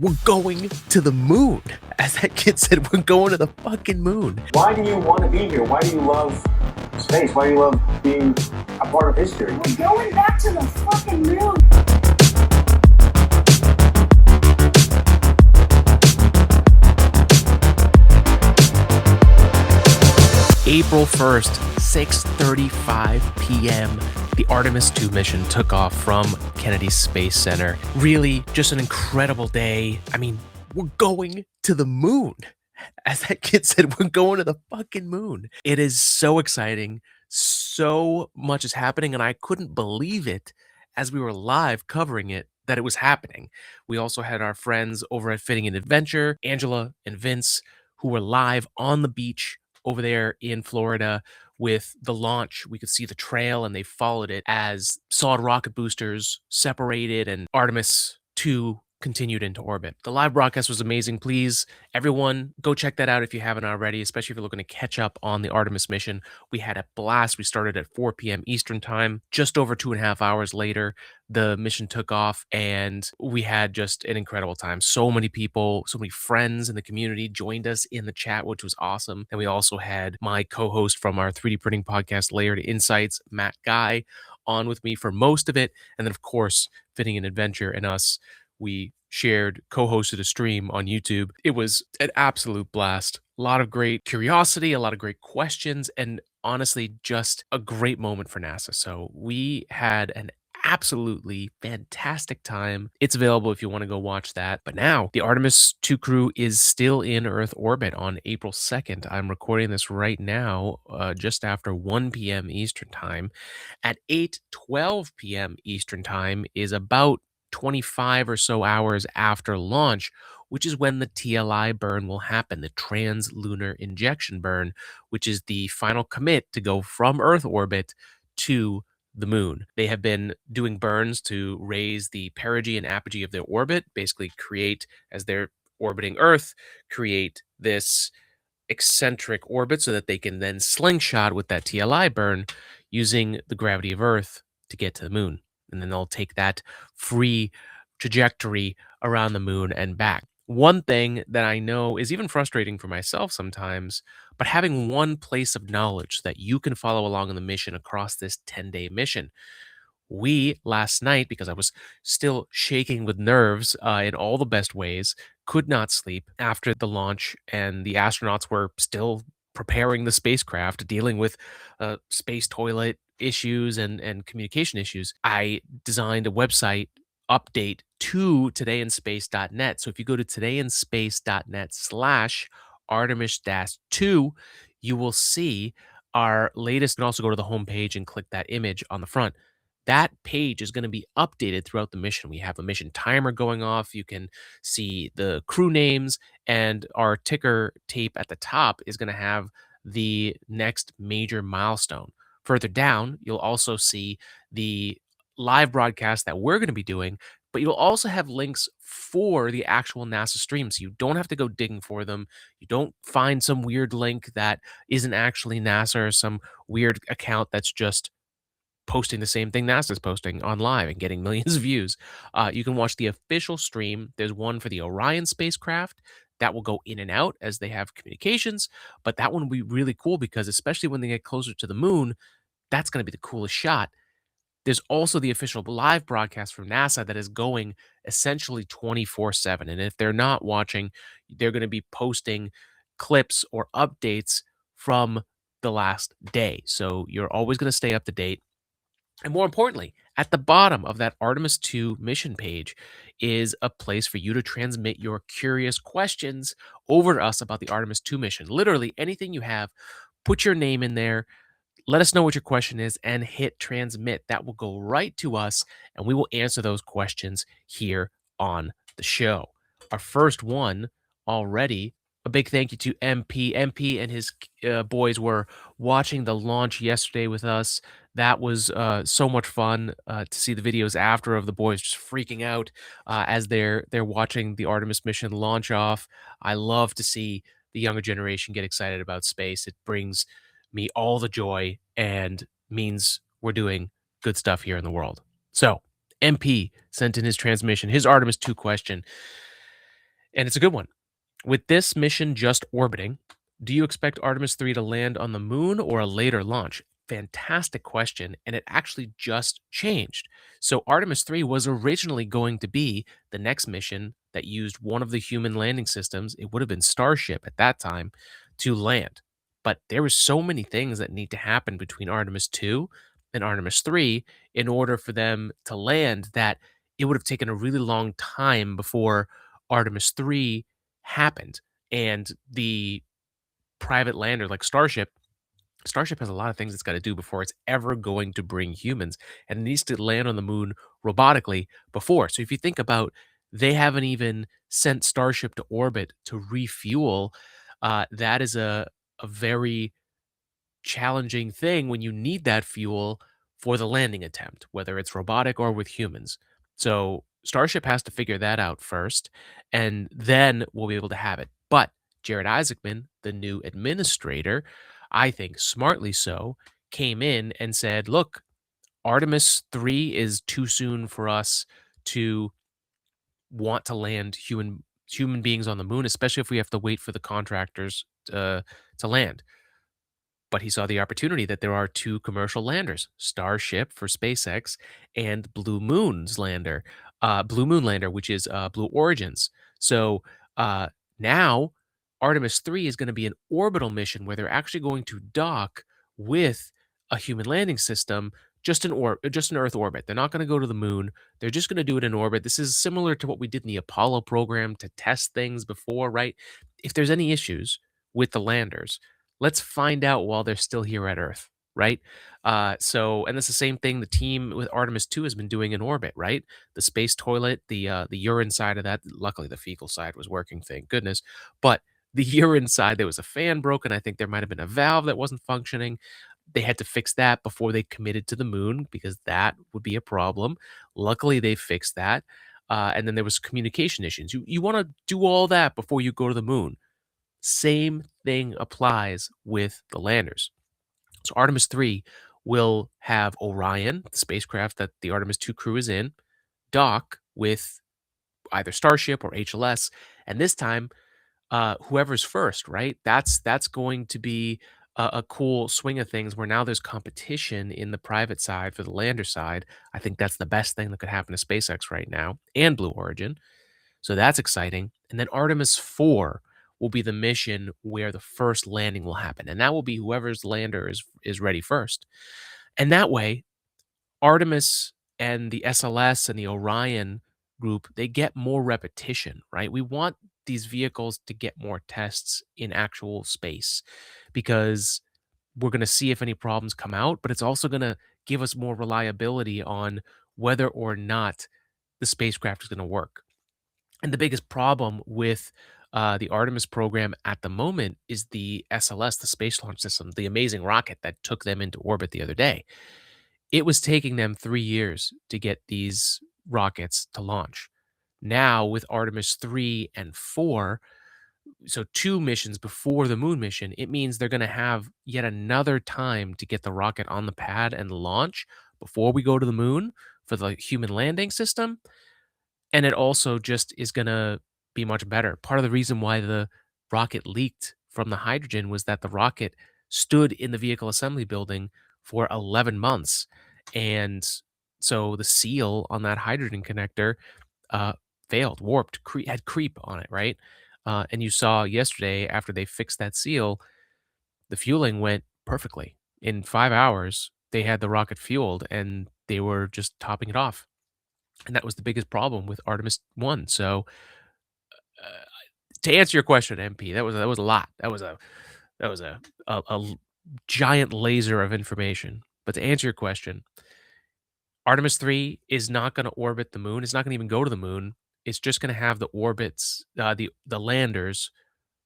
we're going to the moon. As that kid said, we're going to the fucking moon. Why do you want to be here? Why do you love space? Why do you love being a part of history? We're going back to the fucking moon. April 1st, 6:35 p.m., the Artemis II mission took off from Kennedy Space Center. Really, just an incredible day. I mean, we're going to the moon. As that kid said, we're going to the fucking moon. It is so exciting. So much is happening, and I couldn't believe it as we were live covering it that it was happening. We also had our friends over at Fitting and Adventure, Angela and Vince, who were live on the beach over there in Florida with the launch. We could see the trail, and they followed it as solid rocket boosters separated and Artemis II continued into orbit. The live broadcast was amazing. Please, everyone, go check that out if you haven't already, especially if you're looking to catch up on the Artemis mission. We had a blast. We started at 4 p.m. Eastern time. Just over 2.5 hours later, the mission took off, and we had just an incredible time. So many people, so many friends in the community joined us in the chat, which was awesome. And we also had my co-host from our 3D printing podcast, Layered Insights, Matt Guy, on with me for most of it. And then, of course, Fitting an Adventure and us, we co-hosted a stream on YouTube. It was an absolute blast. A lot of great curiosity, a lot of great questions, and honestly, just a great moment for NASA. So we had an absolutely fantastic time. It's available if you want to go watch that. But now the Artemis II crew is still in Earth orbit on April 2nd. I'm recording this right now, just after 1 p.m. Eastern time. At 8:12 p.m. Eastern time is about 25 or so hours after launch, which is when the TLI burn will happen, the trans-lunar injection burn, which is the final commit to go from Earth orbit to the moon. They have been doing burns to raise the perigee and apogee of their orbit, basically create, as they're orbiting Earth, create this eccentric orbit so that they can then slingshot with that TLI burn using the gravity of Earth to get to the moon. And then they'll take that free trajectory around the moon and back. One thing that I know is even frustrating for myself sometimes, but having one place of knowledge that you can follow along in the mission across this 10-day mission. We, last night, because I was still shaking with nerves in all the best ways, could not sleep after the launch, and the astronauts were still preparing the spacecraft, dealing with space toilet issues and communication issues. I designed a website update to todayinspace.net. So if you go to todayinspace.net/Artemis-2, you will see our latest. You can also go to the homepage and click that image on the front. That page is going to be updated throughout the mission. We have a mission timer going off. You can see the crew names, and our ticker tape at the top is going to have the next major milestone. Further down, you'll also see the live broadcast that we're going to be doing, but you'll also have links for the actual NASA stream. So you don't have to go digging for them. You don't find some weird link that isn't actually NASA or some weird account that's just posting the same thing NASA's posting on live and getting millions of views. You can watch the official stream. There's one for the Orion spacecraft that will go in and out as they have communications, but that one will be really cool because especially when they get closer to the moon, that's going to be the coolest shot. There's also the official live broadcast from NASA that is going essentially 24/7. And if they're not watching, they're going to be posting clips or updates from the last day. So you're always going to stay up to date. And more importantly, at the bottom of that Artemis II mission page is a place for you to transmit your curious questions over to us about the Artemis II mission. Literally anything you have, put your name in there, let us know what your question is, and hit transmit. That will go right to us, and we will answer those questions here on the show. Our first one already. A big thank you to MP. MP and his boys were watching the launch yesterday with us. That was so much fun to see the videos after of the boys just freaking out as they're watching the Artemis mission launch off. I love to see the younger generation get excited about space. It brings me all the joy and means we're doing good stuff here in the world. So MP sent in his transmission, his Artemis II question. And it's a good one. With this mission just orbiting, do you expect Artemis 3 to land on the moon or a later launch? Fantastic question. And it actually just changed. So, Artemis 3 was originally going to be the next mission that used one of the human landing systems. It would have been Starship at that time to land. But there were so many things that need to happen between Artemis 2 and Artemis 3 in order for them to land that it would have taken a really long time before Artemis 3 happened. And the private lander like Starship has a lot of things it's got to do before it's ever going to bring humans, and it needs to land on the moon robotically before. So if you think about, they haven't even sent Starship to orbit to refuel. That is a very challenging thing when you need that fuel for the landing attempt, whether it's robotic or with humans. So Starship has to figure that out first, and then we'll be able to have it. But Jared Isaacman, the new administrator, I think smartly so, came in and said, look, Artemis 3 is too soon for us to want to land human beings on the moon, especially if we have to wait for the contractors to land. But he saw the opportunity that there are two commercial landers, Starship for SpaceX and Blue Moon Lander, which is Blue Origins. So now Artemis 3 is going to be an orbital mission where they're actually going to dock with a human landing system, just an Earth orbit. They're not going to go to the moon. They're just going to do it in orbit. This is similar to what we did in the Apollo program to test things before, right? If there's any issues with the landers, let's find out while they're still here at Earth, right? And it's the same thing the team with Artemis 2 has been doing in orbit, right? The space toilet, the urine side of that. Luckily, the fecal side was working, thank goodness. But the urine side, there was a fan broken. I think there might have been a valve that wasn't functioning. They had to fix that before they committed to the moon because that would be a problem. Luckily, they fixed that. And then there was communication issues. You want to do all that before you go to the moon. Same thing applies with the landers. So Artemis 3 will have Orion, the spacecraft that the Artemis 2 crew is in, dock with either Starship or HLS. And this time, whoever's first, right? That's going to be a cool swing of things where now there's competition in the private side for the lander side. I think that's the best thing that could happen to SpaceX right now and Blue Origin. So that's exciting. And then Artemis 4 will be the mission where the first landing will happen. And that will be whoever's lander is ready first. And that way, Artemis and the SLS and the Orion group, they get more repetition, right? We want these vehicles to get more tests in actual space because we're going to see if any problems come out, but it's also going to give us more reliability on whether or not the spacecraft is going to work. And the biggest problem with the Artemis program at the moment is the SLS, the Space Launch System, the amazing rocket that took them into orbit the other day. It was taking them 3 years to get these rockets to launch. Now, with Artemis 3 and 4, so two missions before the moon mission, it means they're going to have yet another time to get the rocket on the pad and launch before we go to the moon for the human landing system. And it also just is gonna be much better. Part of the reason why the rocket leaked from the hydrogen was that the rocket stood in the vehicle assembly building for 11 months. And so the seal on that hydrogen connector uh, failed, warped, had creep on it, right? And you saw yesterday after they fixed that seal, the fueling went perfectly. In 5 hours, they had the rocket fueled and they were just topping it off. And that was the biggest problem with Artemis 1. So, uh, to answer your question, MP, that was a lot. That was a giant laser of information. But to answer your question, Artemis 3 is not gonna orbit the moon. It's not gonna even go to the moon. It's just gonna have the orbits, the landers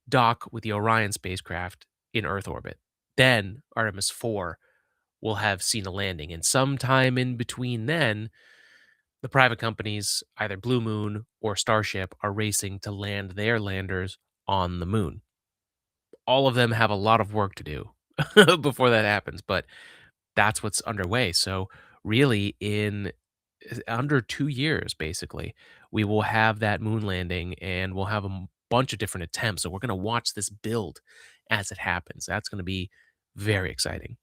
dock with the Orion spacecraft in Earth orbit. Then Artemis 4 will have seen a landing, and sometime in between then, the private companies, either Blue Moon or Starship, are racing to land their landers on the moon. All of them have a lot of work to do before that happens, but that's what's underway. So, really, in under 2 years, basically, we will have that moon landing, and we'll have a bunch of different attempts. So we're going to watch this build as it happens. That's going to be very exciting.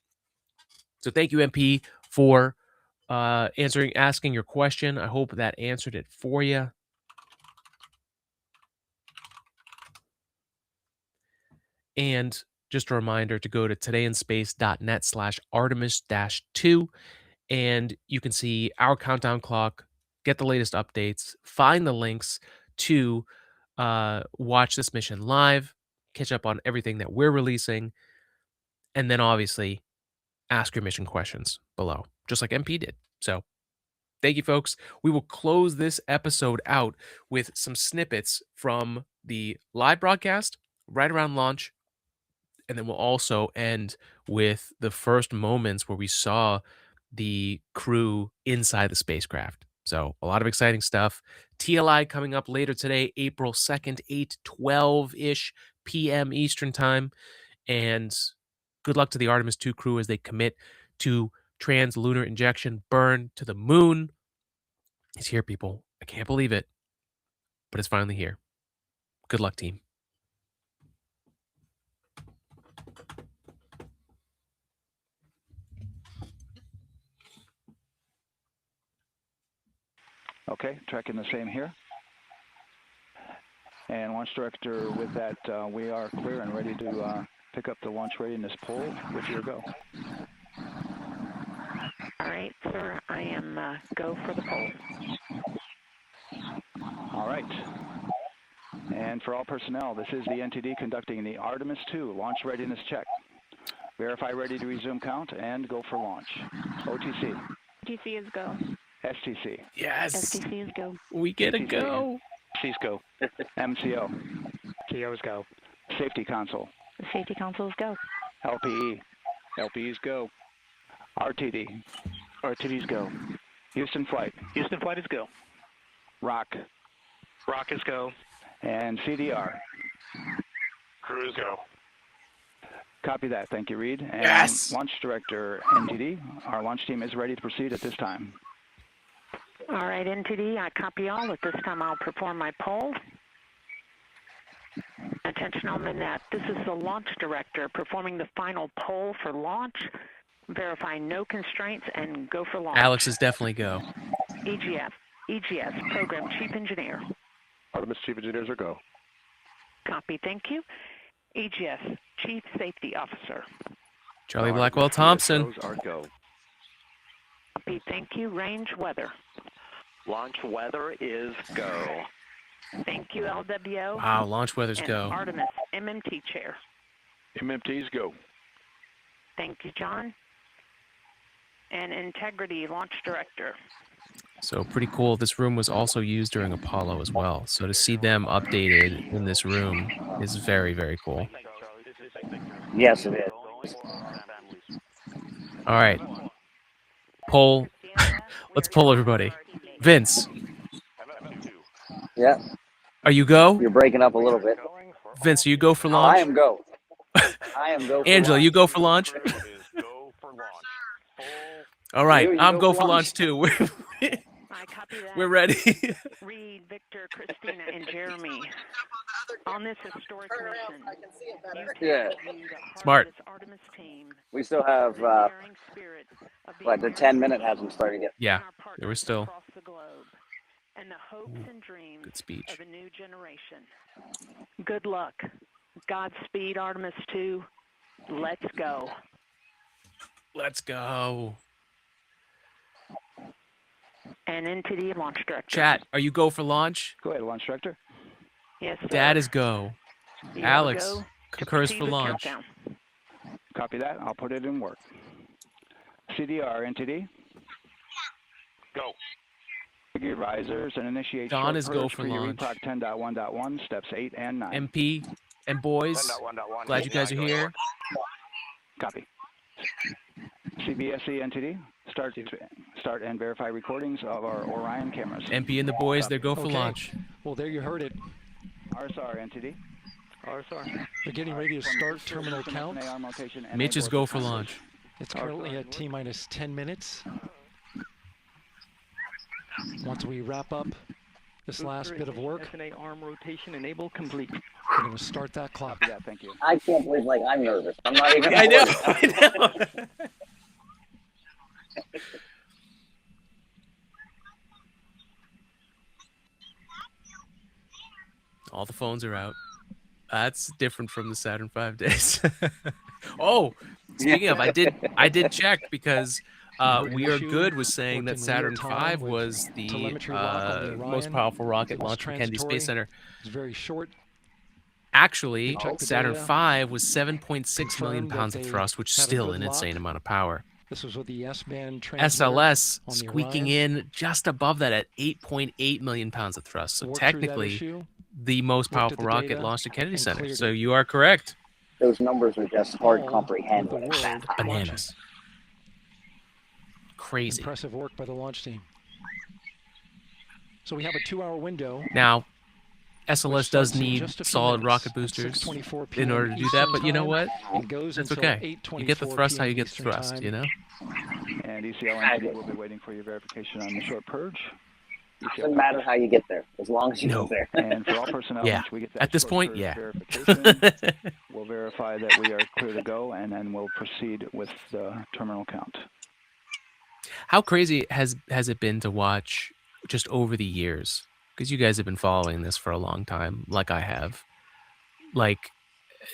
So thank you, MP, for asking your question. I hope that answered it for you. And just a reminder to go to todayinspace.net/Artemis-2, and you can see our countdown clock, get the latest updates, find the links to watch this mission live, catch up on everything that we're releasing, and then obviously ask your mission questions below, just like MP did. So thank you, folks. We will close this episode out with some snippets from the live broadcast right around launch. And then we'll also end with the first moments where we saw the crew inside the spacecraft. So a lot of exciting stuff. TLI coming up later today, April 2nd, 8:12-ish p.m. Eastern time. And good luck to the Artemis II crew as they commit to trans-lunar injection burn to the moon. It's here, people. I can't believe it, but it's finally here. Good luck, team. Okay, tracking the same here. And launch director, with that, we are clear and ready to pick up the launch readiness poll with your go. All right, sir, I am go for the poll. All right. And for all personnel, this is the NTD conducting the Artemis II launch readiness check. Verify ready to resume count and go for launch. OTC. OTC is go. STC. Yes. STC is go. We get a go. C's go. MCO. TO's go. Safety console. The safety console is go. LPE. LP's go. RTD. RTD's go. Houston flight. Houston flight is go. ROC. ROC is go. And CDR. Crew's go. Copy that. Thank you, Reed. And Yes. Launch Director, NTD, our launch team is ready to proceed at this time. All right, NTD, I copy all. At this time, I'll perform my poll. Attention on the net. This is the launch director performing the final poll for launch. Verify no constraints and go for launch. Alex is definitely go. EGS, Program Chief Engineer. Artemis Chief Engineers are go. Copy, thank you. EGS, Chief Safety Officer. Charlie Blackwell Thompson. TO's are go. Copy, thank you. Range weather. Launch weather is go. Thank you, LWO. Wow, launch weathers and go. Artemis MMT Chair. MMT's go. Thank you, John. And Integrity Launch Director. So pretty cool. This room was also used during Apollo as well. So to see them updated in this room is very, very cool. Yes, it is. All right. Poll. Let's poll everybody. Vince, Yeah, are you go? you're breaking up a little bit. Vince, are you go for I launch? am go. I am go. For Angela, launch. you go for launch? All right, You I'm go go for for launch. launch too. I copy that. We're ready. Reed, Victor, Christina, and Jeremy. On this historic mission, you two Yeah. will be the heart Smart. of this Artemis team. We still have, The daring spirit of like the American 10-minute hasn't started yet. Yeah, and our there was partners still across the globe, and the hopes and dreams good speech. of a new generation. Good luck. Godspeed, Artemis II. Let's go. Let's go. And NTD Launch Director. Chat, are you go for launch? Go ahead, Launch Director. Yes, sir. Dad is go. You Alex go to concurs proceed for with launch. countdown. Copy that. I'll put it in work. CDR, NTD. Go. Get risers and initiate Don short is go purge for your launch. Reproc 10.1.1, steps 8 and 9. MP and boys, glad you guys are here. Copy. CBSE NTD, start and verify recordings of our Orion cameras. MP and the boys, they're go for Okay. launch. Well, there you heard it. RSR NTD. RSR. They're getting ready to start terminal count. Mitch is go for launch. It's currently at T-minus 10 minutes. Once we wrap up this last bit of work. SNA arm rotation enable complete. We're going to start that clock. Copy that, thank you. I can't believe I'm nervous. I'm not even. I know. worried. I know. All the phones are out. That's different from the Saturn V days. Oh, speaking of, I did check because We Are Good was saying that Saturn V was the most powerful rocket launched from Kennedy Space Center. It's very short. Actually, Saturn V was 7.6 million pounds of thrust, which is still an insane amount of power. This was with the S-band SLS squeaking in just above that at 8.8 million pounds of thrust. So technically, the most powerful rocket launched at Kennedy Center. So you are correct. Those numbers are just hard to comprehend. Bananas. Crazy. Impressive work by the launch team. So we have a 2-hour window. Now, SLS does need solid rocket boosters in order to do that, but you know what? That's okay. You get the thrust how you get the thrust, you know? And ECL will be waiting for your verification on the short purge. Doesn't matter how you get there, as long as you get there. And for all personnel, yeah. once we get that At this short point, purge yeah. verification, we'll verify that we are clear to go, and then we'll proceed with the terminal count. How crazy has it been to watch just over the years? Because you guys have been following this for a long time, like I have. Like,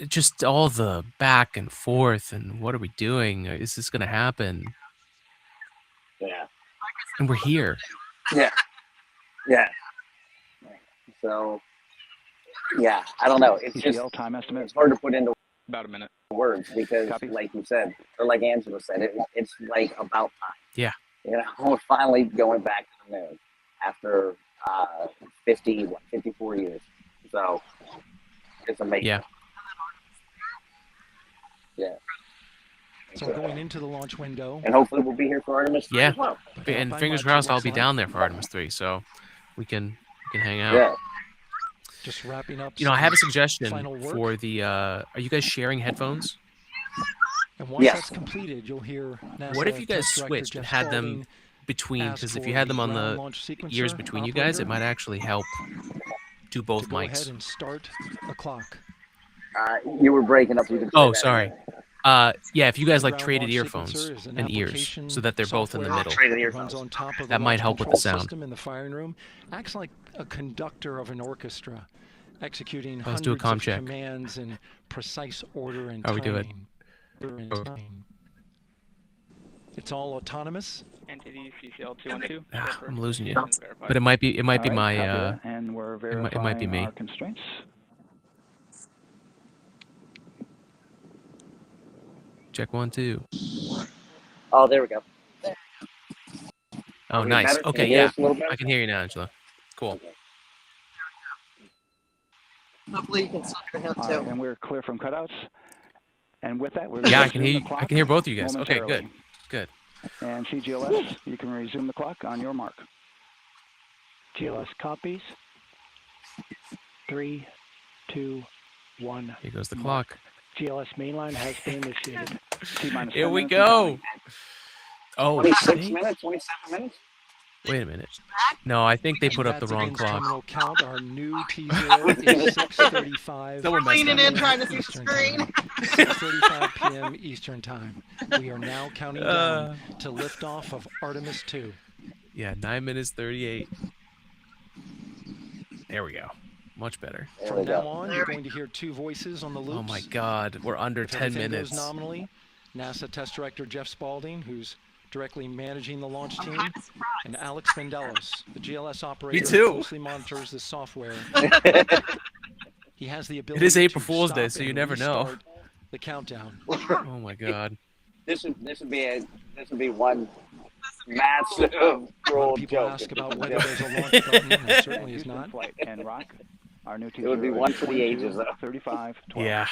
just all the back and forth, and what are we doing? Is this going to happen? Yeah. And we're here. Yeah. Yeah. So, yeah, I don't know. It's just time estimate. It's hard to put into about a minute words because, like you said, or like Angela said, it's like about time. Yeah. You know, we're finally going back to the moon after 54 years. So it's amazing. Yeah. Yeah. So going into the launch window. And hopefully we'll be here for Artemis 3 as well. And fingers crossed I'll be down there for Artemis 3, so we can hang out. Yeah. Just wrapping up. You know, I have a suggestion for the are you guys sharing headphones? And once that's completed, you'll hear NASA what if you guys Test Director switched and Jeff had them Spaulding between? Because if you had them on the ears between you guys, it might actually help do both go mics. ahead and start the clock. You were breaking up. You can Oh, sorry. Yeah, if you guys like traded earphones and ears so that they're both in the middle, that might help with the sound. System in the firing room acts like a conductor of an orchestra, executing Let's do a hundreds comm of check. commands in precise order and How we do it? timing. It's all autonomous. Entity CCL 212. I'm losing you, but it might be my and we're it might be me. our constraints. Check 1 2. Oh, there we go. Oh, nice. Okay, yeah, I can hear you now, Angela. Cool. Hopefully you can still hear him too. And we're clear from cutouts. And with that, we're Yeah, I can hear you. I can hear both of you guys. Okay, good, good. And CGLS, you can resume the clock on your mark. GLS copies. 3, 2, 1. Here goes the clock. GLS mainline has been initiated. Here we go. Oh, 26 minutes, 27 minutes. Wait a minute. No, I think they put up the wrong clock. Terminal count. Our new T0 is 6:35. Someone messed Leaning up. in trying to see the screen. 6:35 p.m. Eastern Time. We are now counting down to liftoff of Artemis II. Yeah, 9 minutes 38. There we go. Much better. From now on, you're going to hear two voices on the loops. Oh my God, we're under If 10 everything minutes. goes nominally, NASA Test Director Jeff Spaulding, who's directly managing the launch team, and Alex Vandelis, the GLS operator, who closely monitors the software. He has the ability. It is April to Fool's Day, stop so you and never know. restart the countdown. Oh my God. This would be one massive roll People joke. ask about whether there's a launch button. There certainly is not. Flight and rock. Our new It would be one for the ages, though. 35, 12. Yeah.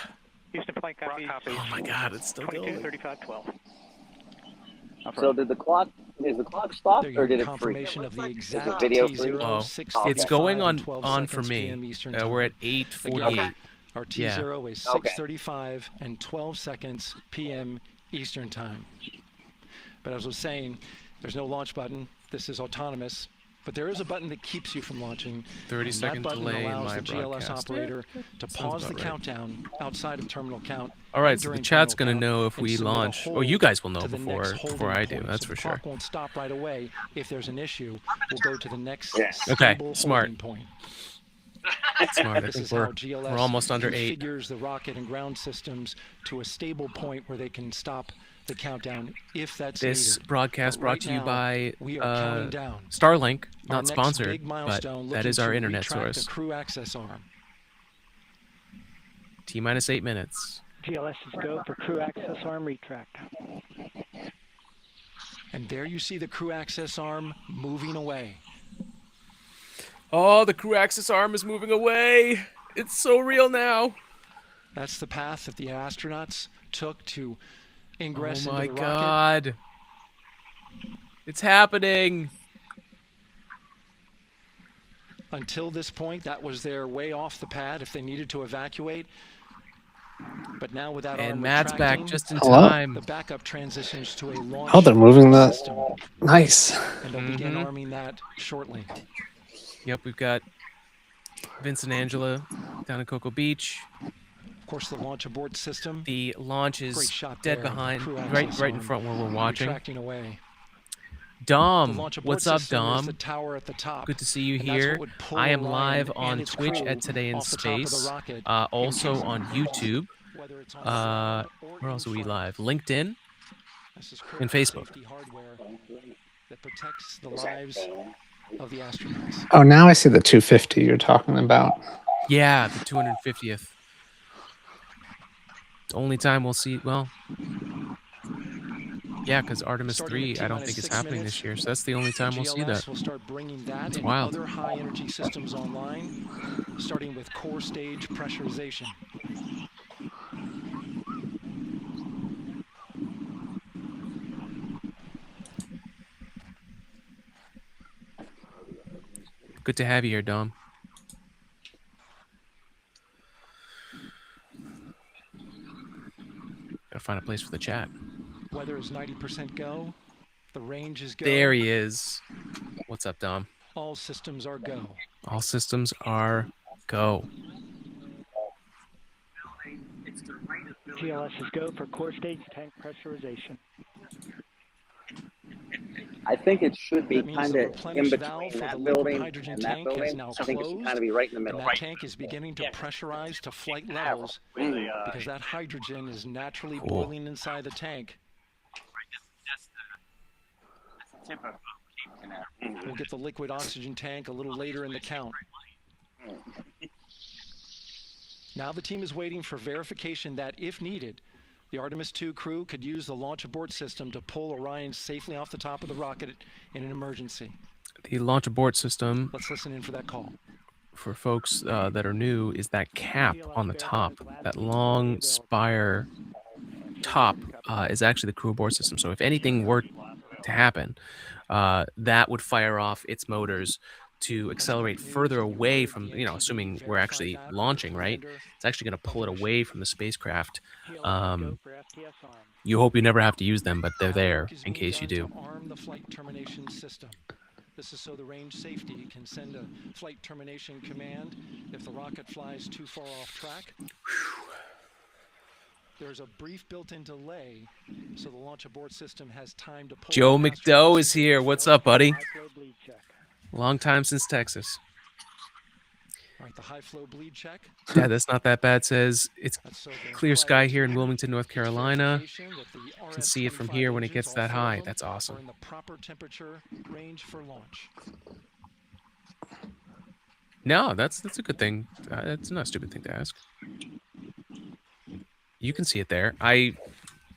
Houston flight copy. Oh my God, it's still 22, going. 35, 12. So is the clock stopped There or you did go, it freeze? confirmation of the Is exact the video T0, free? Oh, 6:35 it's going and 12 on for seconds me. PM Eastern Time. We're at 8:48. Our Yeah. T0 is Okay. 6:35 and 12 seconds PM Eastern Time. But as I was saying, there's no launch button. This is autonomous. But there is a button that keeps you from launching. 30-second delay in allows my the GLS broadcast. operator to pause the right. countdown outside of terminal count. All right, so the chat's going to know if we submit a launch. Oh, hold you guys will know to the before next holding I do. point. That's So for the sure. clock won't stop right away. If there's an issue, we'll go to the next Okay, stable smart. holding point. Smart. I This think is how GLS we're almost under 8. configures the rocket and ground systems to a stable point where they can stop the countdown if that's This needed. broadcast But brought right to you now, by we are counting down. Starlink, Our not next sponsored, big but milestone, that is our looking to internet retract source. The crew access arm. T-minus 8 minutes. GLS is go for crew access arm retract. And there you see the crew access arm moving away. Oh, the crew access arm is moving away. It's so real now. That's the path that the astronauts took to ingress into the rocket. Oh my God. It's happening. Until this point, that was their way off the pad if they needed to evacuate. But now with that arm Matt's back retracting, just in time. the backup transitions to a launch Oh, they're moving the... system. Nice. And they'll begin arming that shortly. Yep, we've got Vince and Angela down at Cocoa Beach. Of course, the launch abort system. The launch is Great shot dead there. behind, Crew right access in arm front where we're watching. retracting away. Dom, The launch abort what's up, system is Dom? the tower at the top, Good to see you and that's here. what would pull I am Orion live and on its Twitch crew at Today in off the top of the Space. rocket. Also on YouTube. Where else are we live? LinkedIn and Facebook. Safety hardware that protects the lives of the astronauts. Oh, now I see the 250 you're talking about. Yeah, the 250th. Only time we'll see, well, yeah, because Artemis III, I don't think it's happening this year, so that's the only time we'll see that. Will start bringing that It's and wild. other high energy systems online, starting with core stage pressurization. Good to have you here, Dom. Gotta find a place for the chat. Weather is 90% go. The range is go. There he is. What's up, Dom? All systems are go. All systems are go. GLS is go for core stage tank pressurization. I think it should be That means kind the of replenish in valve between for that the liquid building hydrogen and that tank is building. now I think it should closed, kind of be right in the middle. and that tank is beginning to pressurize to flight levels because that hydrogen is naturally boiling inside the tank. We'll get the liquid oxygen tank a little later in the count. Now the team is waiting for verification that, if needed, the Artemis II crew could use the launch abort system to pull Orion safely off the top of the rocket in an emergency. The launch abort system, Let's listen in for that call. for folks that are new, is that cap on the top. That long spire top is actually the crew abort system. So if anything were to happen, that would fire off its motors to accelerate further away from, assuming we're actually launching, right? It's actually going to pull it away from the spacecraft. You hope you never have to use them, but they're there in case you do. Arm the flight termination system. This is so the range safety can send a flight termination command if the rocket flies too far off track. There's a brief built-in delay, so the launch abort system has time to pull. Joe McDowell is here. What's up, buddy? Long time since Texas. All right, the high flow bleed check. Yeah, that's not that bad. Says it's clear sky here in Wilmington, North Carolina. You can see it from here when it gets that high. That's awesome. In the proper temperature range for launch. No, that's a good thing. It's not a stupid thing to ask. You can see it there. I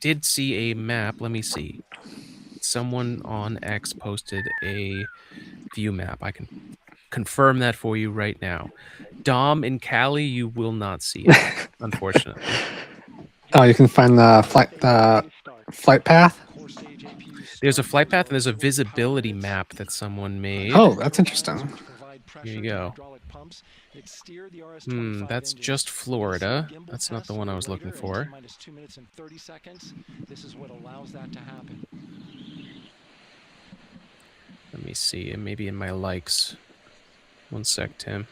did see a map. Let me see. Someone on X posted a view map. I can confirm that for you right now. Dom in Cali, you will not see it, unfortunately. Oh, you can find the flight path? There's a flight path and there's a visibility map that someone made. Oh, that's interesting. Here you go. That's just Florida. That's not the one I was looking for. Minus 2 minutes and 30 seconds. This is what allows that to happen. Let me see. Maybe in my likes. One sec, Tim.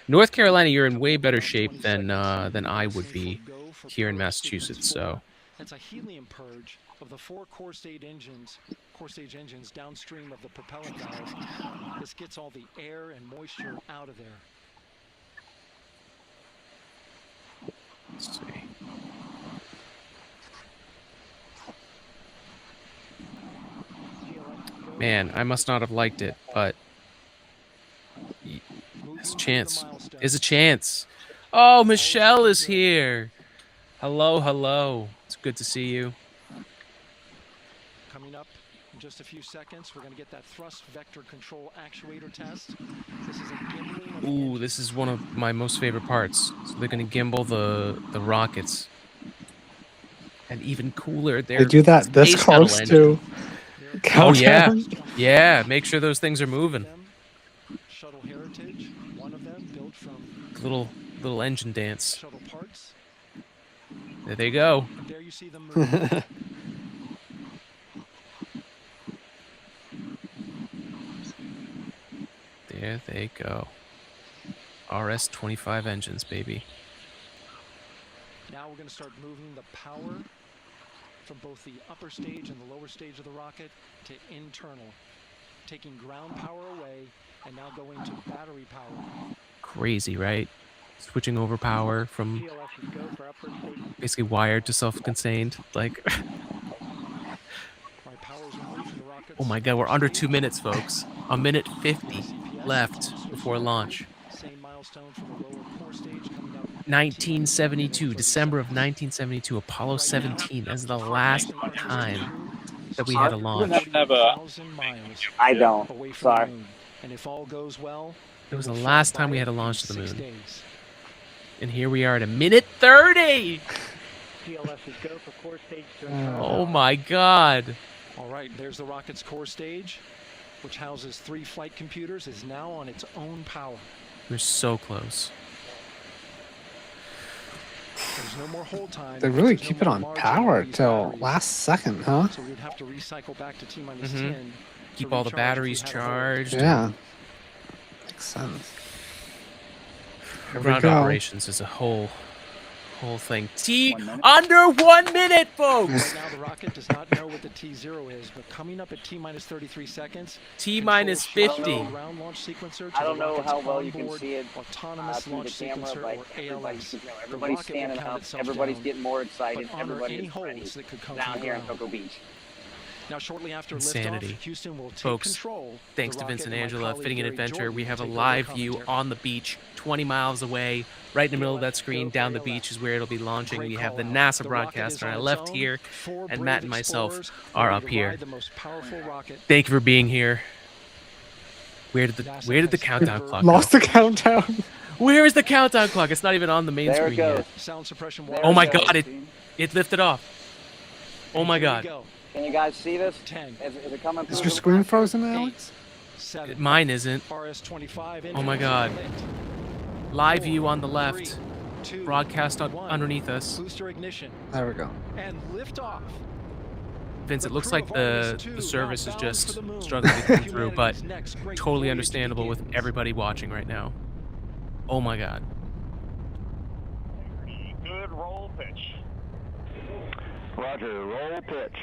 North Carolina, you're in way better shape than I would be here in Massachusetts. So that's a helium purge of the 4 core stage engines downstream of the propellant valves. This gets all the air and moisture out of there. Let's see. Man, I must not have liked it, but there's a chance. There's a chance. Oh, Michelle is here. Hello, hello. It's good to see you. Coming up in just a few seconds, we're going to get that thrust vector control actuator test. This is a gimbal. Ooh, this is one of my most favorite parts. So they're going to gimbal the rockets. And even cooler, they do that this close to countdown. Oh yeah, yeah. Make sure those things are moving. Shuttle Heritage, one of them built from little engine dance. Shuttle parts. There they go. There you see them moving. There they go. RS-25 engines, baby. Now we're going to start moving the power from both the upper stage and the lower stage of the rocket to internal, taking ground power away and now going to battery power. Crazy, right? Switching over power from basically wired to self-contained. Like, oh my God, we're under 2 minutes, folks. 1:50 left before launch. Same milestone for the lower core stage coming up. 1972, December of 1972, Apollo 17. That's the last time that we had a launch. I don't. Sorry. And if all goes well, it was the last time we had a launch to the moon. And here we are at 1:30. Oh my God. All right, there's the rocket's core stage, which houses 3 flight computers, is now on its own power. We're so close. There's no more hold time. They really keep it on power till last second, huh? So we'd have to recycle back to T-10. Keep all the batteries charged. Yeah. Makes sense. Ground operations is a whole thing. Under 1 minute, folks. Right now the rocket does not know what the T0 is, but coming up at T-33 seconds. T-50. Ground launch sequencer. I don't know how well you can see it autonomous through the launch camera, sequencer, but or ALS. everybody's standing up. Everybody's getting more excited. Everybody's ready that could come down here in Cocoa Beach. Now, shortly after Insanity. liftoff, Houston will take Folks, control. thanks to Vince and Angela, Fitting an Adventure, we have a live view on the beach, 20 miles away, right in the middle of that screen, down the beach is where it'll be launching. We have the NASA broadcaster on our left here, and Matt and myself are up here. Thank you for being here. Where did the countdown clock go? Lost the countdown. Where is the countdown clock? It's not even on the main screen yet. Sound suppression. Oh my God, it lifted off. Oh my God. Can you guys see this? 10. Is it coming through? Is your screen frozen, Alex? 7. Mine isn't. RS-25. Oh my God. Live view on the left. Broadcast underneath us. Booster ignition. There we go. And lift off. Vince, it looks like the service is just struggling to come through, but totally understandable with everybody watching right now. Oh my God. Good roll pitch. Roger, roll pitch.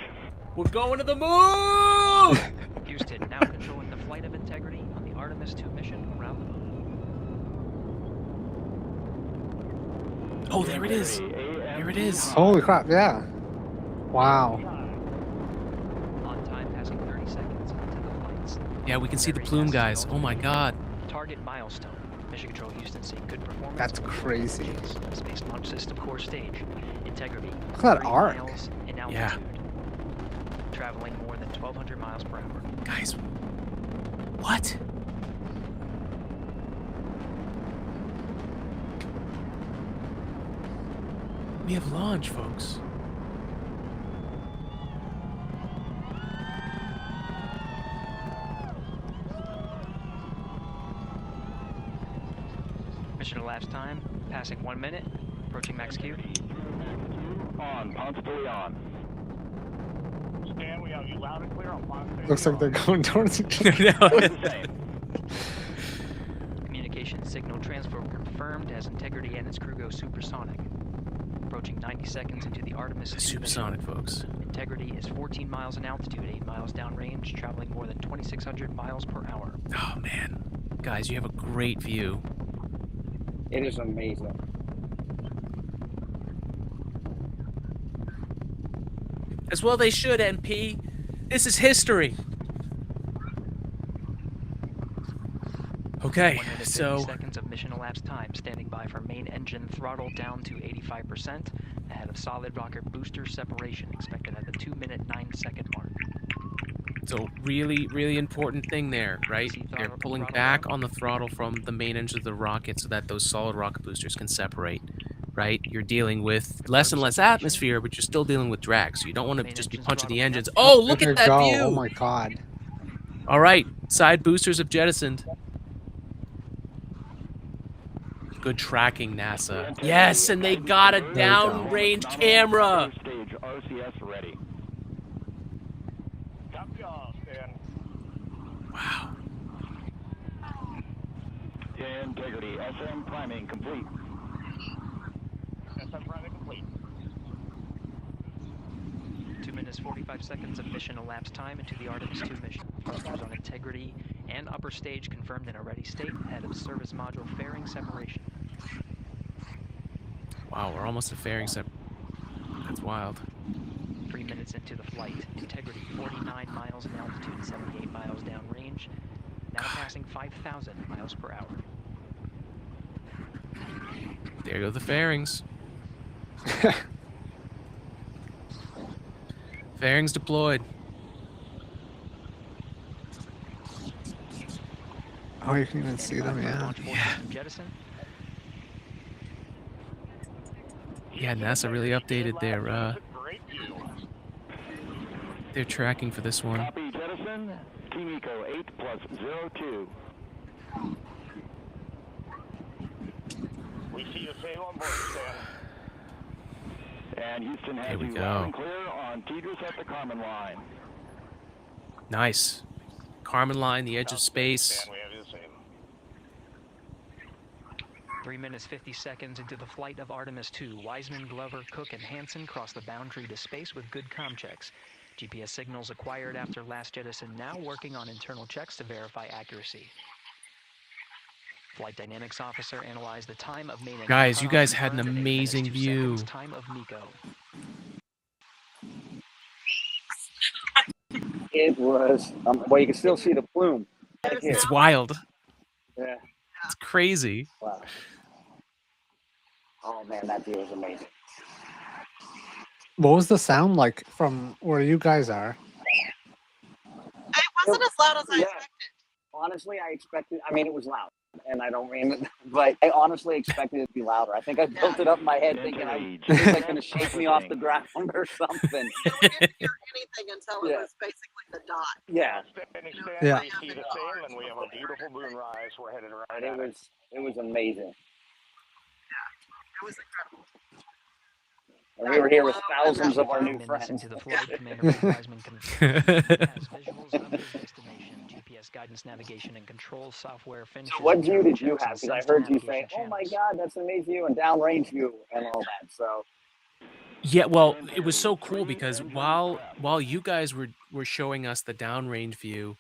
We're going to the moon! Houston, now controlling the flight of integrity on the Artemis II mission around the moon. Oh, there it is. There it is. Holy crap, yeah. Wow. On time, passing 30 seconds into the flights. Yeah, we can see the plume, guys. Oh my God. Target milestone. Mission Control Houston seeing good performance. That's crazy. Space Launch System core stage. Integrity. Look at that arc. Yeah. Traveling more than 1,200 miles per hour. Guys, what? We have launch, folks. Mission elapsed time, passing 1 minute, approaching max Q. On, Ponce fully on. Stan, we have you loud and clear on 560. Looks like they're going towards each other. Communication signal transfer confirmed as Integrity and its crew go supersonic. Approaching 90 seconds into the Artemis II Supersonic, folks. Integrity is 14 miles in altitude, 8 miles downrange, traveling more than 2,600 miles per hour. Oh, man. Guys, you have a great view. It is amazing. As well they should, NP. This is history. Okay, 150 so... seconds of mission elapsed time, standing by for main engine throttle down to 85%, ahead of solid rocket booster separation, expected at the 2-minute 9-second mark. So really, really important thing there, right? You're pulling back on the throttle from the main engine of the rocket so that those solid rocket boosters can separate, right? You're dealing with less and less atmosphere, but you're still dealing with drag, so you don't want to just be punching the engines. Oh, look at that view! Oh my god. All right, side boosters have jettisoned. Good tracking, NASA. Yes, and they got a downrange camera. Stage RCS ready. Copy all, Stan. Wow. Integrity, SM priming complete. SM priming complete. 2 minutes 45 seconds of mission elapsed time into the Artemis II mission. Thrusters on Integrity and upper stage confirmed in a ready state ahead of service module fairing separation. Wow, we're almost at fairing That's wild. 3 minutes into the flight, Integrity 49 miles in altitude, 78 miles downrange, now passing 5,000 miles per hour. There go the fairings. Fairings deployed. Oh, you can even see them, yeah. Jettison. Yeah, NASA really updated their tracking for this one. Copy, jettison. Team Eco 8+02. We see you sail on board, Stan. And Houston has you loud and clear on Tidris at the Kármán line. Nice. Kármán line, the edge of space. Stan, we have you the same. 3 minutes 50 seconds into the flight of Artemis II, Wiseman, Glover, Cook, and Hansen cross the boundary to space with good comm checks. GPS signals acquired after last jettison now working on internal checks to verify accuracy. Flight Dynamics Officer analyzed the time of main engine. Guys, you guys had an amazing view. Time of MECO. It was, well, you can still see the plume. Right here. It's wild. Yeah. It's crazy. Wow. Oh man, that view was amazing. What was the sound like from where you guys are? It wasn't as loud as I expected. Honestly, I expected, I mean, it was loud. And I don't mean it, but I honestly expected it to be louder. I think I built it up in my head thinking it's like going to shake me off the ground or something. I didn't hear anything until it was basically the dot. Yeah. Yeah. We see the same, and we have a beautiful moonrise. We're headed right It was amazing. It was incredible. And we were here with thousands of our new friends. Into the flight, Commander Wiseman confirmed has visuals of his destination, GPS guidance, navigation, and control software finishes. So what view did you have? Because I heard you say, "Oh my God, that's an amazing view," and downrange view and all that. So. Yeah, well, it was so cool because while you guys were showing us the downrange view,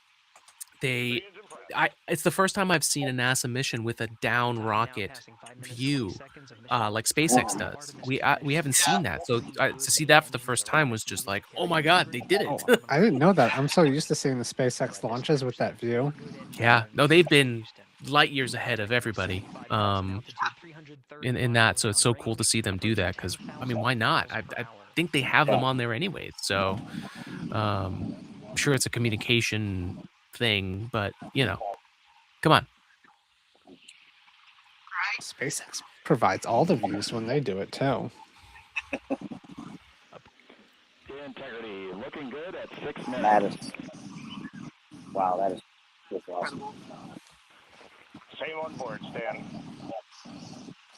it's the first time I've seen a NASA mission with a down rocket view, like SpaceX does. We haven't seen that, so to see that for the first time was just like, oh my God, they did it! Oh, I didn't know that. I'm so used to seeing the SpaceX launches with that view. Yeah, no, they've been light years ahead of everybody in that, so it's so cool to see them do that. Because I mean, why not? I think they have them on there anyways, so I'm sure it's a communication thing, but you know, come on. SpaceX provides all the views when they do it too. Integrity looking good at 6 minutes. That is, wow, that is just awesome. Same on board, Stan.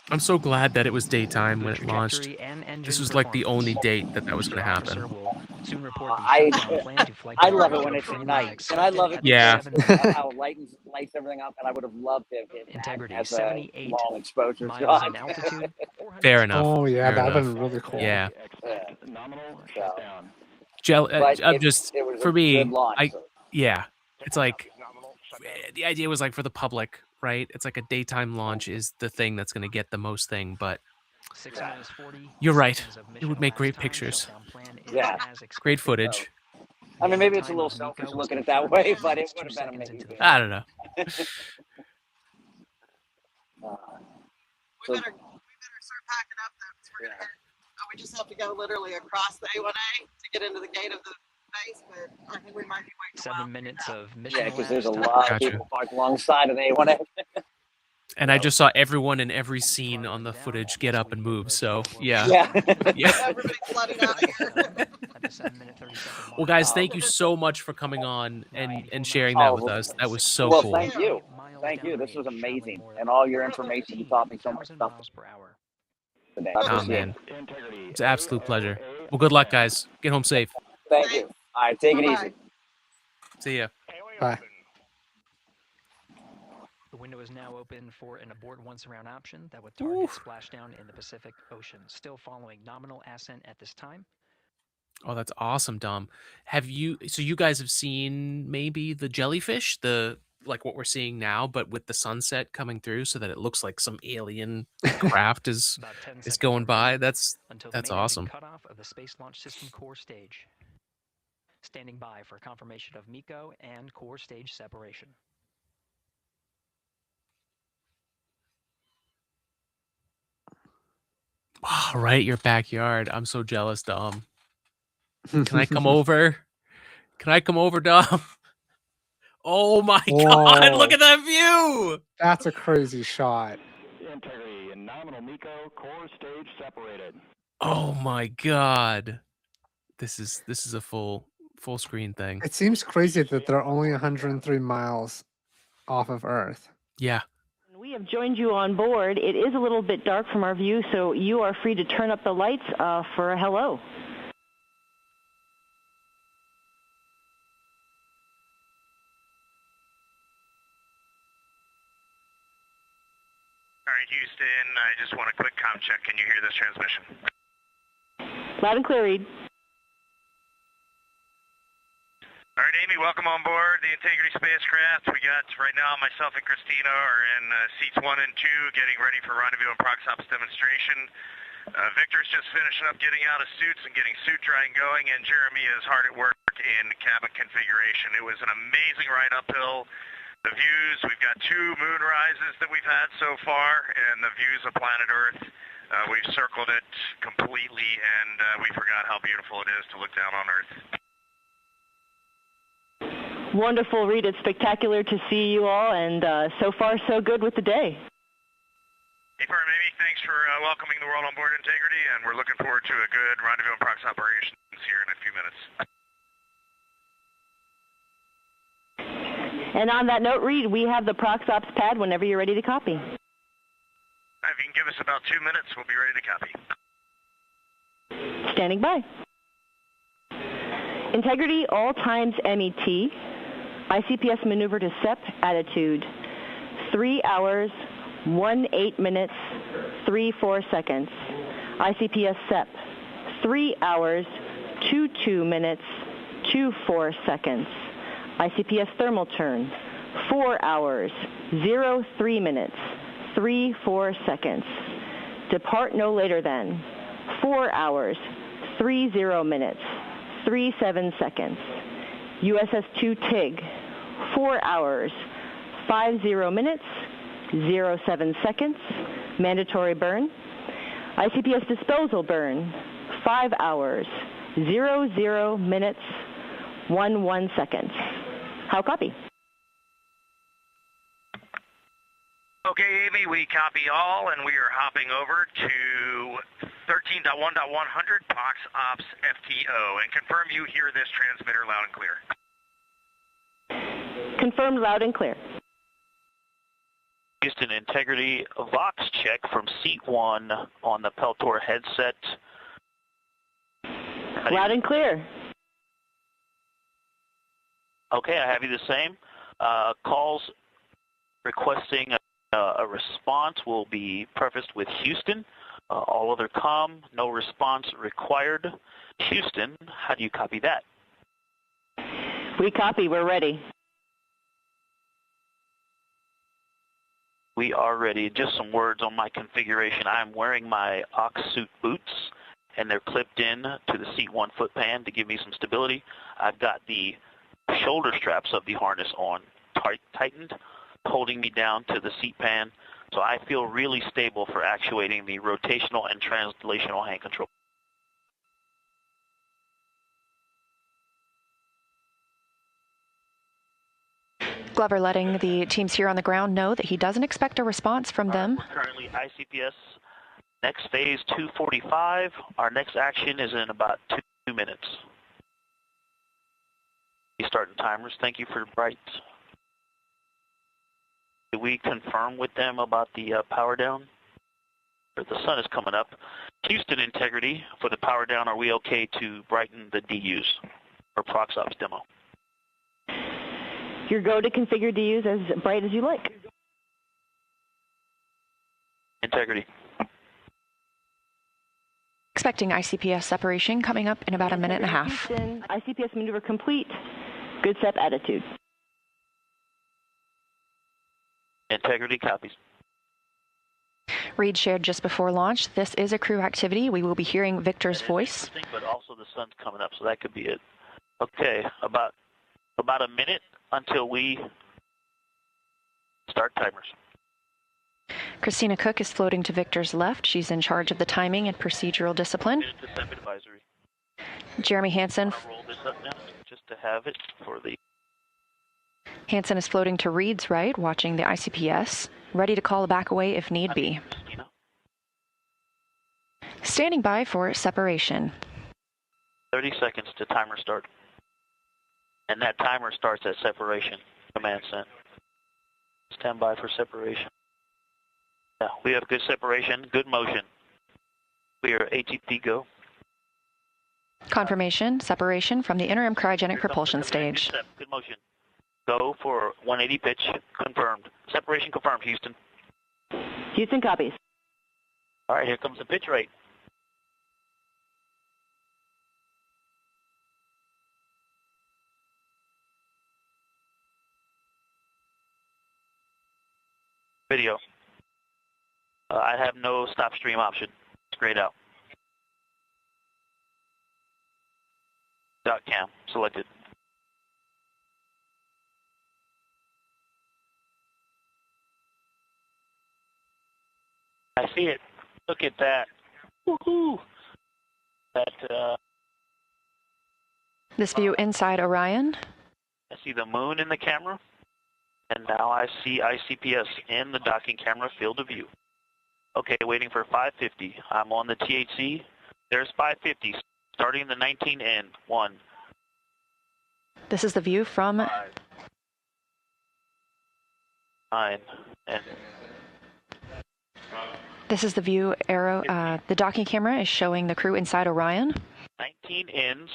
I'm so glad that it was daytime when it launched. This was like the only date that was going to happen. Will Soon report the shutdown plan to flight I love it when it's at night, and I love it how it lights everything up, and I would have loved to have hit Integrity as 78 a long exposure miles shot. in altitude. Fair enough. Oh yeah, Fair that would enough. been really cool. Yeah. Nominal shutdown. I'm just it was for a me. good launch, It's like the idea was like for the public, right? It's like a daytime launch is the thing that's going to get the most thing, but 6 minus 40 you're right. seconds of It mission would make great elapsed time. pictures. Shutdown plan is Yeah. as expected. Great footage. I mean, maybe it's a little selfish looking at it that way, but it would have been amazing. I don't know. We better start packing up though, because we're gonna hit. We just have to go literally across the A1A to get into the gate of the base, but I think we might be waiting 7 minutes of mission. Yeah, because there's a elapsed lot time. of people parked alongside of the A1A. And I just saw everyone in every scene on the footage get up and move. So yeah. Everybody's flooding out of here. Well, guys, thank you so much for coming on and sharing that with us. That was so cool. Thank you. Thank you. This was amazing, and all your information. You taught me so much stuff today. Oh man, it's an absolute pleasure. Well, good luck, guys. Get home safe. Thank you. All right, take it easy. See ya. Bye. The window is now open for an abort once around option that would target splashdown in the Pacific Ocean. Still following nominal ascent at this time. Oh, that's awesome, Dom. So you guys have seen maybe the jellyfish, like what we're seeing now, but with the sunset coming through so that it looks like some alien craft is going by. That's awesome. Cutoff of the Space Launch System core stage. Standing by for confirmation of MECO and core stage separation. Wow, right, your backyard. I'm so jealous, Dom. Can I come over? Can I come over, Dom? Oh my God! Look at that view. That's a crazy shot. Integrity and nominal MECO core stage separated. Oh my God! This is a full screen thing. It seems crazy that they're only 103 miles off of Earth. Yeah. We have joined you on board. It is a little bit dark from our view, so you are free to turn up the lights for a hello. All right, Houston, I just want a quick comm check. Can you hear this transmission? Loud and clear, Reed. All right, Amy, welcome on board the Integrity Spacecraft. We got, right now, myself and Christina are in seats 1 and 2, getting ready for rendezvous and Prox ops demonstration. Victor's just finishing up getting out of suits and getting suit drying going, and Jeremy is hard at work in cabin configuration. It was an amazing ride uphill. The views, we've got 2 moon rises that we've had so far, and the views of planet Earth. We've circled it completely, and we forgot how beautiful it is to look down on Earth. Wonderful, Reed. It's spectacular to see you all, and so far so good with the day. Hey, Amy, thanks for welcoming the world on board Integrity, and we're looking forward to a good rendezvous and Prox operations here in a few minutes. And on that note, Reed, we have the Prox Ops pad whenever you're ready to copy. If you can give us about 2 minutes, we'll be ready to copy. Standing by. Integrity, all times MET. ICPS maneuver to SEP, attitude. 3 hours, 18 minutes, 34 seconds. ICPS SEP, 3 hours, 22 minutes, 24 seconds. ICPS thermal turn, 4 hours, 03 minutes, 34 seconds. Depart no later than 4 hours, 30 minutes, 37 seconds. USS-2 TIG, 4 hours, 50 minutes, 07 seconds. Mandatory burn. ICPS disposal burn, 5 hours, 00 minutes, 11 seconds. How copy? Okay, Amy, we copy all, and we are hopping over to 13.1.100 Prox Ops FTO, and confirm you hear this transmitter loud and clear. Confirmed loud and clear. Houston Integrity, Vox check from seat 1 on the Peltor headset. Loud and clear. Okay, I have you the same. Calls requesting a response will be prefaced with Houston. All other comm, no response required. Houston, how do you copy that? We copy. We're ready. We are ready. Just some words on my configuration. I'm wearing my Ox suit boots, and they're clipped in to the seat 1 foot pan to give me some stability. I've got the shoulder straps of the harness on tightened, holding me down to the seat pan, so I feel really stable for actuating the rotational and translational hand control. Glover letting the teams here on the ground know that he doesn't expect a response from them. We're currently ICPS, next phase 245. Our next action is in about 2 minutes. Starting timers. Thank you for bright. Did we confirm with them about the power down? The sun is coming up. Houston integrity for the power down. Are we okay to brighten the DUs or Prox Ops demo? Your go to configure DUs as bright as you like. Integrity. Expecting ICPS separation coming up in about a minute and a half. Houston, ICPS maneuver complete. Good step attitude. Integrity copies. Reed shared just before launch. This is a crew activity. We will be hearing Victor's voice. But also the sun's coming up, so that could be it. Okay, about a minute until we start timers. Christina Cook is floating to Victor's left. She's in charge of the timing and procedural discipline. Advisory. Jeremy Hansen. Roll this up now just to have it for the. Hansen is floating to Reed's right, watching the ICPS, ready to call a back away if need be. Standing by for separation. 30 seconds to timer start. And that timer starts at separation. Command sent. Stand by for separation. Yeah, we have good separation, good motion. We are ATP go. Confirmation, separation from the interim cryogenic propulsion stage. Good motion. Go for 180 pitch, confirmed. Separation confirmed, Houston. Houston copies. All right, here comes the pitch rate. Video. I have no stop stream option. Straight out. Dot cam selected. I see it. Look at that. Woohoo! That. This view inside Orion. I see the moon in the camera, and now I see ICPS in the docking camera field of view. Okay, waiting for 550. I'm on the THC. There's 550, starting the 19N. 1. This is the view from 9. And this is the view arrow. The docking camera is showing the crew inside Orion. 19 ends.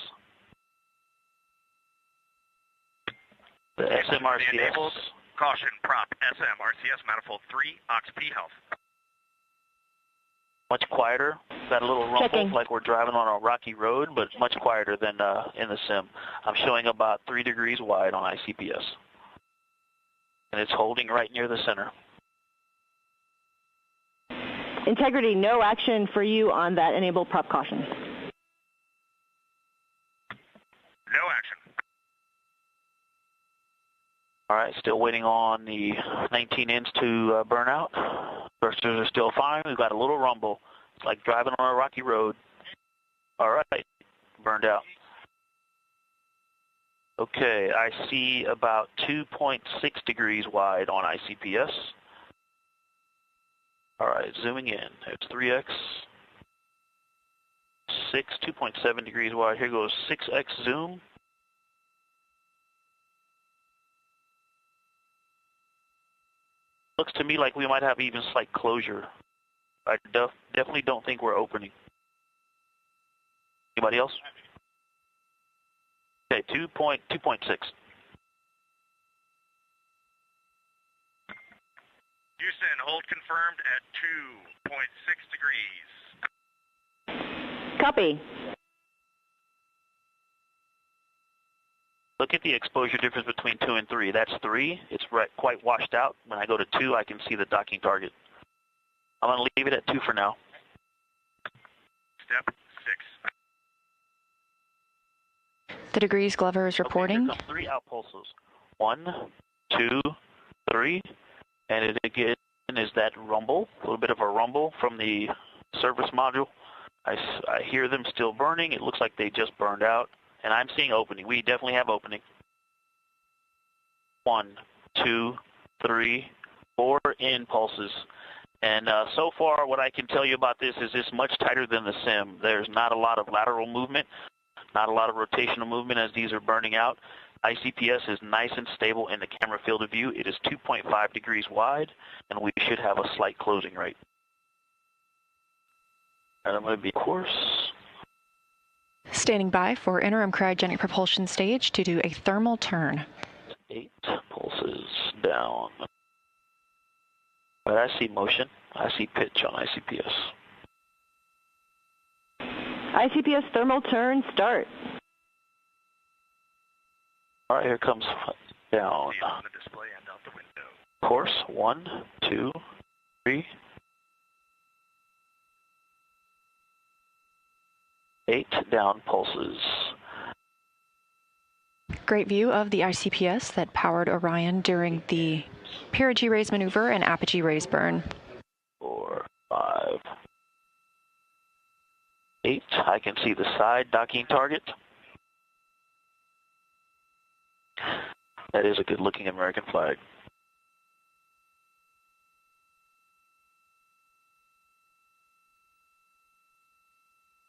The SMRCS. Caution, prop, SM, RCS, manifold 3, OXP health. Much quieter. Got a little rumble, Checking. like we're driving on a rocky road, but much quieter than in the sim. I'm showing about 3 degrees wide on ICPS. And it's holding right near the center. Integrity, no action for you on that enable prop caution. No action. All right, still waiting on the 19 ends to burn out. Thrusters are still fine. We've got a little rumble. It's like driving on a rocky road. All right, burned out. Okay, I see about 2.6 degrees wide on ICPS. All right, zooming in. It's 3x. 2.7 degrees wide. Here goes 6x zoom. Looks to me like we might have even slight closure. I definitely don't think we're opening. Anybody else? Okay, 2.6. Houston, hold confirmed at 2.6 degrees. Copy. Look at the exposure difference between 2 and 3. That's 3. It's quite washed out. When I go to 2, I can see the docking target. I'm going to leave it at 2 for now. Step 6. The degrees Glover is reporting. Okay, 3 outpulses. 1, 2, 3. And it again is that rumble, a little bit of a rumble from the service module. I hear them still burning. It looks like they just burned out. And I'm seeing opening. We definitely have opening. 1, 2, 3, 4 impulses. And so far, what I can tell you about this is it's much tighter than the sim. There's not a lot of lateral movement, not a lot of rotational movement as these are burning out. ICPS is nice and stable in the camera field of view. It is 2.5 degrees wide, and we should have a slight closing rate. And I'm going to be course. Standing by for interim cryogenic propulsion stage to do a thermal turn. 8 pulses down. But I see motion. I see pitch on ICPS. ICPS thermal turn, start. All right, here comes down. On the display and out the window. Course, 1, 2, 3. 8 down pulses. Great view of the ICPS that powered Orion during the perigee raise maneuver and apogee raise burn. 4, 5, 8. I can see the side docking target. That is a good looking American flag.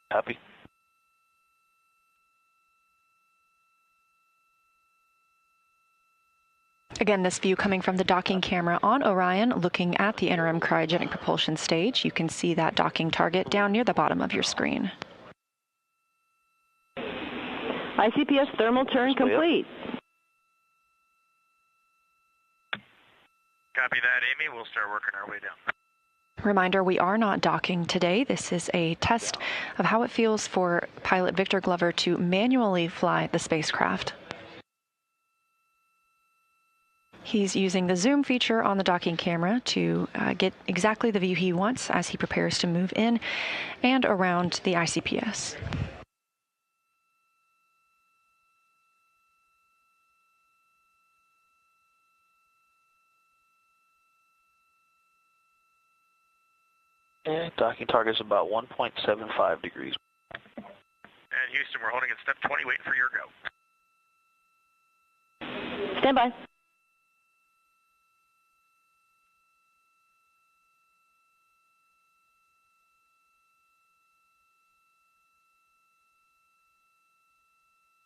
Happy? Again, this view coming from the docking camera on Orion, looking at the interim cryogenic propulsion stage. You can see that docking target down near the bottom of your screen. ICPS thermal turn complete. Copy that, Amy. We'll start working our way down. Reminder, we are not docking today. This is a test of how it feels for pilot Victor Glover to manually fly the spacecraft. He's using the zoom feature on the docking camera to get exactly the view he wants as he prepares to move in and around the ICPS. And docking target is about 1.75 degrees. And Houston, we're holding at step 20, waiting for your go. Stand by.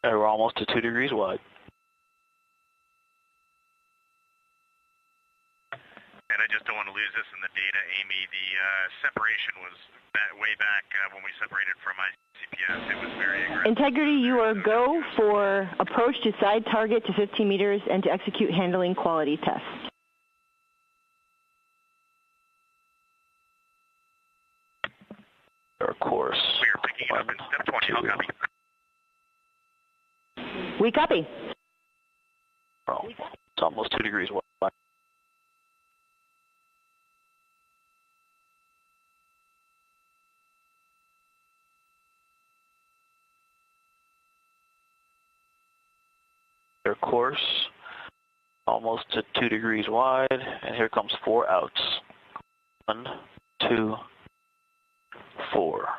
We're almost to 2 degrees wide. And I just don't want to lose this in the data, Amy. The separation was way back when we separated from ICPS. It was very aggressive. Integrity, you are go for approach to side target to 15 meters and to execute handling quality tests. Our course. We are picking it up in step 20. I'll copy. We copy. Oh, it's almost 2 degrees wide. Their course, almost to 2 degrees wide, and here comes 4 outs. 1, 2, 4.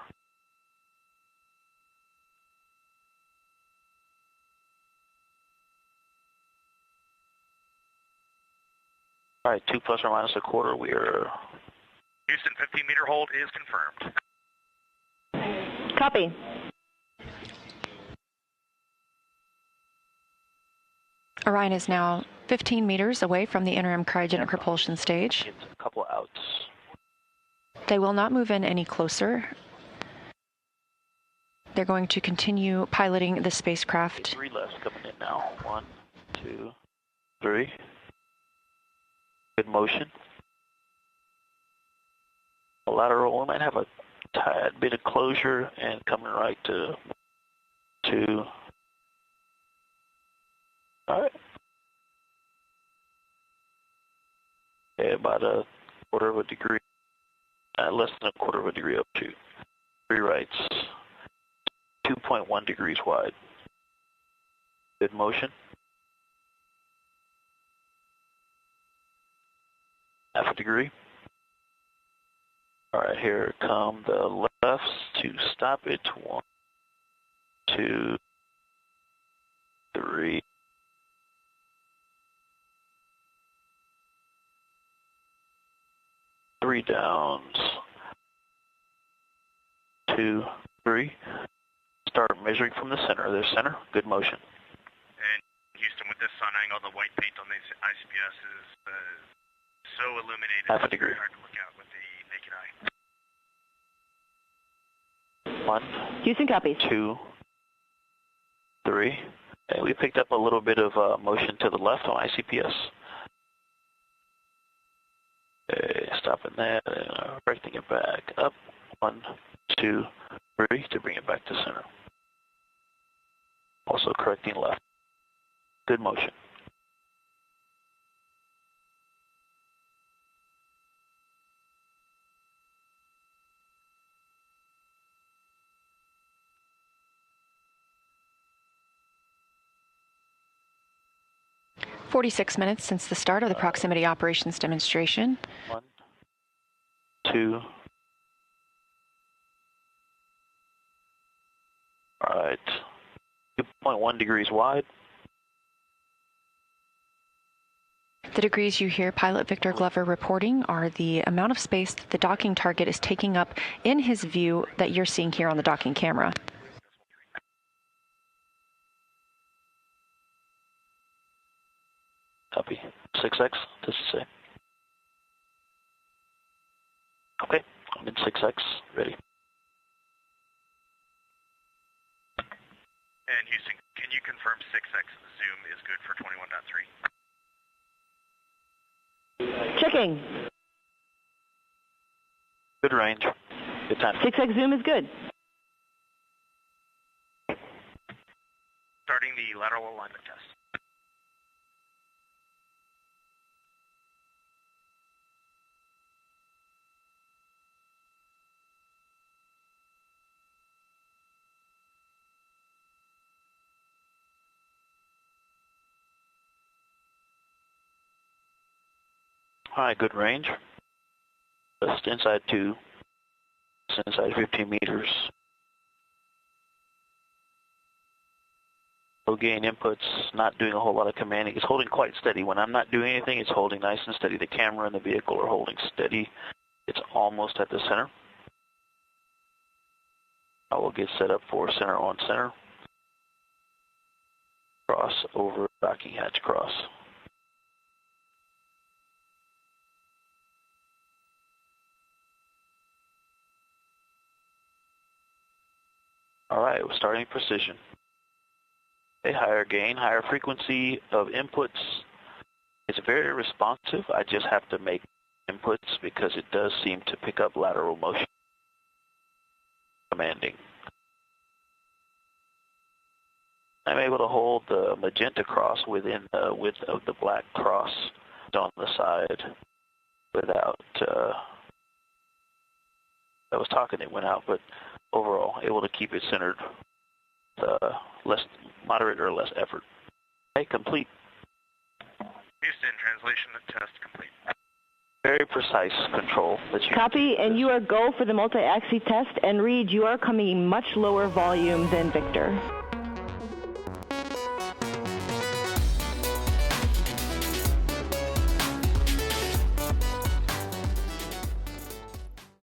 All right, 2 plus or minus a quarter. We are. Houston, 15-meter hold is confirmed. Copy. Orion is now 15 meters away from the interim cryogenic propulsion stage. It's a couple outs. They will not move in any closer. They're going to continue piloting the spacecraft. 3 left coming in now. 1, 2, 3. Good motion. lateral. We might have a tad bit of closure and coming right to 2. All right. Okay, about a quarter of a degree, less than a quarter of a degree up to 3 rights, 2.1 degrees wide. Good motion. Half a degree. All right, here come the lefts to stop it. 1, 2, 3. 3 downs. 2, 3. Start measuring from the center. There's center. Good motion. And Houston, with this sun angle, the white paint on these ICPS is so illuminated. Half a degree. It's hard to look at with the naked eye. 1. Houston copies. 2, 3. And we picked up a little bit of motion to the left on ICPS. Okay, stopping that, correcting it back up. 1, 2, 3 to bring it back to center. Also correcting left. Good motion. "46 minutes since the start of the proximity operations demonstration. 1, 2. All right. 2.1 degrees wide. The degrees you hear Pilot Victor Glover reporting are the amount of space that the docking target is taking up in his view that you're seeing here on the docking camera. Copy. 6X, does it say? Okay, I'm in 6X, ready. And Houston, can you confirm 6X zoom is good for 21.3? Checking. Good range. Good time. 6X zoom is good. Starting the lateral alignment test. All right, good range. Just inside 2, just inside 15 meters. Low gain inputs, not doing a whole lot of commanding. It's holding quite steady. When I'm not doing anything, it's holding nice and steady. The camera and the vehicle are holding steady. It's almost at the center. I will get set up for center on center. Cross over docking hatch cross. All right, we're starting precision. A higher gain, higher frequency of inputs. It's very responsive. I just have to make inputs because it does seem to pick up lateral motion. Commanding. I'm able to hold the magenta cross within the width of the black cross on the side without, I was talking, it went out, but overall, able to keep it centered, less moderate or less effort. Okay, complete. Houston, translation test complete. Very precise control. That you Copy, and you are go for the multi-axis test, and Reed, you are coming much lower volume than Victor.